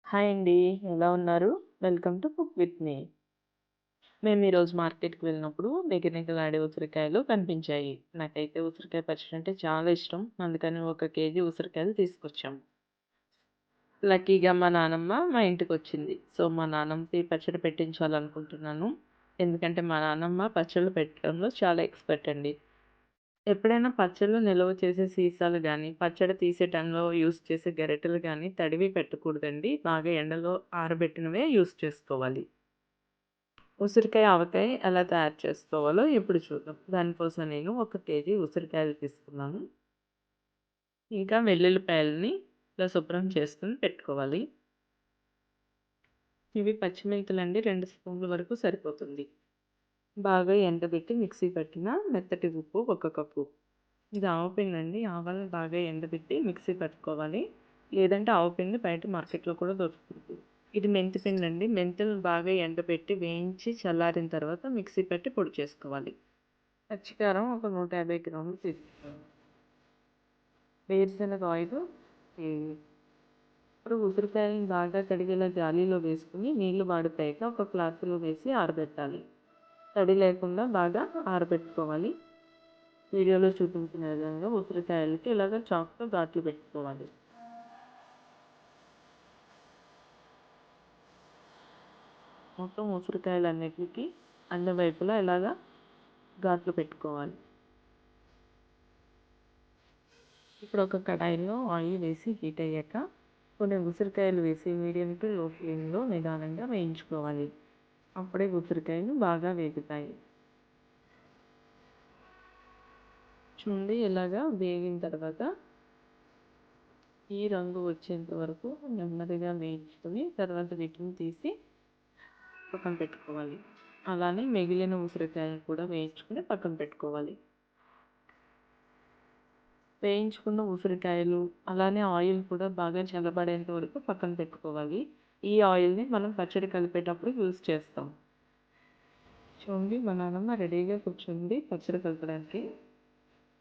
Hi అండి. ఎలా ఉన్నారు? Welcome to cook with me. మేము ఈరోజు మార్కెట్‌కి వెళ్ళినప్పుడు నిగనిగలాడే ఉసిరికాయలు కనిపించాయి. నాకైతే ఉసిరికాయ పచ్చడి అంటే చాలా ఇష్టం. అందుకని ఒక కేజీ ఉసిరికాయలు తీసుకొచ్చాము. లక్కీగా మా నానమ్మ మా ఇంటికొచ్చింది. సో, మా నాన్నమ్మకి పచ్చడి పెట్టించాలనుకుంటున్నాను. ఎందుకంటే మా నానమ్మ పచ్చళ్ళు పెట్టడంలో చాలా ఎక్స్‌పర్ట్ అండి. ఎప్పుడైనా పచ్చళ్ళు నిల్వ చేసే సీసాలు గానీ, పచ్చడి తీసే టైంలో యూజ్ చేసే గరిటెలు గానీ తడివి పెట్టకూడదండి. బాగా ఎండలో ఆరబెట్టినవే యూజ్ చేసుకోవాలి. ఉసిరికాయ ఆవకాయ ఎలా తయారు చేసుకోవాలో ఇప్పుడు చూద్దాం. దానికోసం నేను 1 కేజీ ఉసిరికాయలు తీసుకున్నాను. ఇంకా వెల్లుల్లిపాయలని ఇలా శుభ్రం చేసుకొని పెట్టుకోవాలి. ఇవి పచ్చిమిరపకాయలండి 2 స్పూన్ల వరకు సరిపోతుంది. బాగా ఎండబెట్టి మిక్సీ పట్టిన మెత్తటి ఉప్పు 1 కప్పు. ఇది ఆవపిండండి. ఆవాలను బాగా ఎండబెట్టి మిక్సీ పట్టుకోవాలి. లేదంటే ఆవపిండి బయట మార్కెట్‌లో కూడా దొరుకుతుంది. ఇది మెంతిపిండండి. మెంతులను బాగా ఎండబెట్టి, వేయించి చల్లారిన తర్వాత మిక్సీ పట్టి పొడి చేసుకోవాలి. పచ్చికారం ఒక 150 గ్రాములు తీసుకోవాలి. వేరుశనగ ఆయిలు ఇప్పుడు ఉసిరికాయలను బాగా కడిగేలా జాలీలో వేసుకొని నీళ్లు వాడిపోయాక ఒక క్లాత్‌లో వేసి ఆరబెట్టాలి. తడి లేకుండా బాగా ఆరబెట్టుకోవాలి. వీడియోలో చూపించిన విధంగా ఉసిరికాయలకి ఇలాగ చాక్‌తో ఘాట్లు పెట్టుకోవాలి. మొత్తం ఉసిరికాయలన్నిటికి అన్ని వైపులా ఇలాగా ఘాట్లు పెట్టుకోవాలి. ఇప్పుడు ఒక కడాయిలో ఆయిల్ వేసి హీట్ అయ్యాక కొన్ని ఉసిరికాయలు వేసి మీడియం టు లో ఫ్లేమ్‌లో నిదానంగా వేయించుకోవాలి. అప్పుడే ఉసిరికాయలు బాగా వేగుతాయి. చూడండి ఇలాగా వేగిన తర్వాత ఈ రంగు వచ్చేంత వరకు నెమ్మదిగా వేయించుకొని తర్వాత వీటిని తీసి పక్కన పెట్టుకోవాలి. అలానే మిగిలిన ఉసిరికాయలను కూడా వేయించుకొని పక్కన పెట్టుకోవాలి. వేయించుకున్న ఉసిరికాయలు అలానే ఆయిల్ కూడా బాగా చల్లబడేంత వరకు పక్కన పెట్టుకోవాలి. ఈ ఆయిల్‌ని మనం పచ్చడి కలిపేటప్పుడు యూజ్ చేస్తాం. చూడండి మా నాన్నమ్మ రెడీగా కూర్చుంది పచ్చడి కలపడానికి.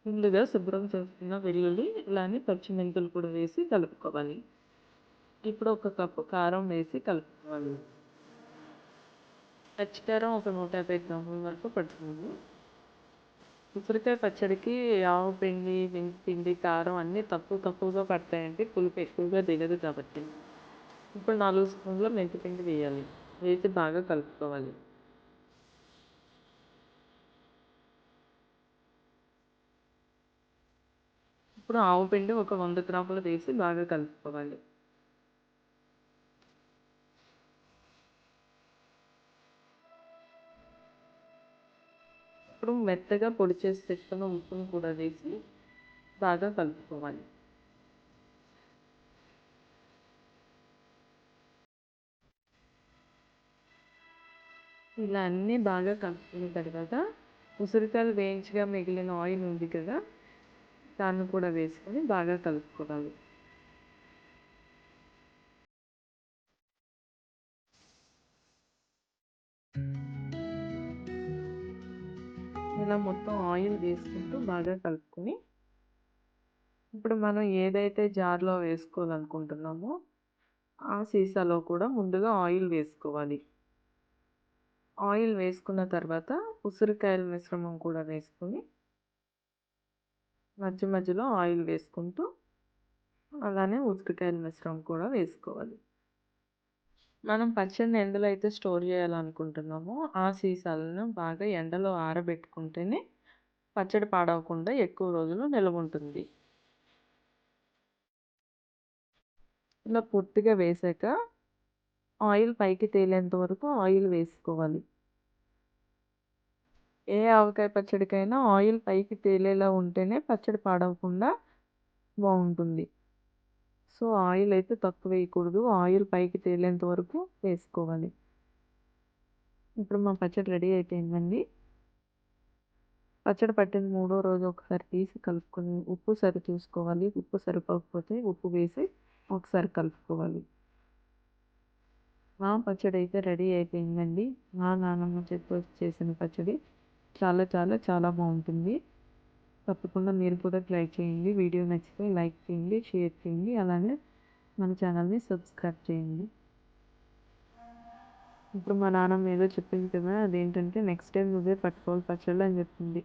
ముందుగా శుభ్రం చేసుకున్న వెల్లుల్లి ఇలానే పచ్చిమెంతులు కూడా వేసి కలుపుకోవాలి. ఇప్పుడు 1 కప్పు కారం వేసి కలుపుకోవాలి. పచ్చికారం ఒక 150 గ్రాముల వరకు పడుతుంది. ఉసిరికాయ పచ్చడికి ఆవపిండి, మెంతిపిండి, కారం అన్నీ తక్కువగా పడతాయండి. పులుపు ఎక్కువగా దిగదు కాబట్టి. ఇప్పుడు 4 స్పూన్ల మెంతిపిండి వేయాలి. వేసి బాగా కలుపుకోవాలి. ఇప్పుడు ఆవపిండి ఒక 100 గ్రాములు వేసి బాగా కలుపుకోవాలి. ఇప్పుడు మెత్తగా పొడి చేసి పెట్టుకున్న ఉప్పును కూడా వేసి బాగా కలుపుకోవాలి. ఇలా అన్నీ బాగా కలుపుకున్న తర్వాత ఉసిరికాయలు వేయించగా మిగిలిన ఆయిల్ ఉంది కదా! దాన్ని కూడా వేసుకొని బాగా కలుపుకోవాలి. ఇలా మొత్తం ఆయిల్ వేసుకుంటూ బాగా కలుపుకొని ఇప్పుడు మనం ఏదైతే జార్‌లో వేసుకోవాలనుకుంటున్నామో ఆ సీసాలో కూడా ముందుగా ఆయిల్ వేసుకోవాలి. ఆయిల్ వేసుకున్న తర్వాత ఉసిరికాయల మిశ్రమం కూడా వేసుకొని మధ్యలో ఆయిల్ వేసుకుంటూ అలానే ఉసిరికాయల మిశ్రమం కూడా వేసుకోవాలి. మనం పచ్చడిని ఎందులో అయితే స్టోర్ చేయాలనుకుంటున్నామో ఆ సీసాలను బాగా ఎండలో ఆరబెట్టుకుంటేనే పచ్చడి పాడవకుండా ఎక్కువ రోజులు నిలవుంటుంది. ఇలా పూర్తిగా వేశాక ఆయిల్ పైకి తేలేంత వరకు ఆయిల్ వేసుకోవాలి. ఏ ఆవకాయ పచ్చడికైనా ఆయిల్ పైకి తేలేలా ఉంటేనే పచ్చడి పాడవకుండా బావుంటుంది. సో, ఆయిల్ అయితే తక్కువ వేయకూడదు. ఆయిల్ పైకి తేలేంత వరకు వేసుకోవాలి. ఇప్పుడు మా పచ్చడి రెడీ అయిపోయిందండి. పచ్చడి పట్టిన మూడో రోజు ఒకసారి తీసి కలుపుకొని ఉప్పు సరి చూసుకోవాలి. ఉప్పు సరిపోకపోతే ఉప్పు వేసి ఒకసారి కలుపుకోవాలి. మా పచ్చడి అయితే రెడీ అయిపోయిందండి. మా నాన్నమ్మ చేసిన పచ్చడి చాలా బావుంటుంది. తప్పకుండా మీరు కూడా ట్రై చేయండి. వీడియో నచ్చితే లైక్ చేయండి, షేర్ చేయండి. అలానే మన ఛానల్ని సబ్స్క్రైబ్ చేయండి. ఇప్పుడు మా నాన్నమ్మ ఏదో చెప్పింది కదా, అదేంటంటే నెక్స్ట్ టైం నువ్వే పట్టుకోవాలి పచ్చళ్ళు అని చెప్పింది.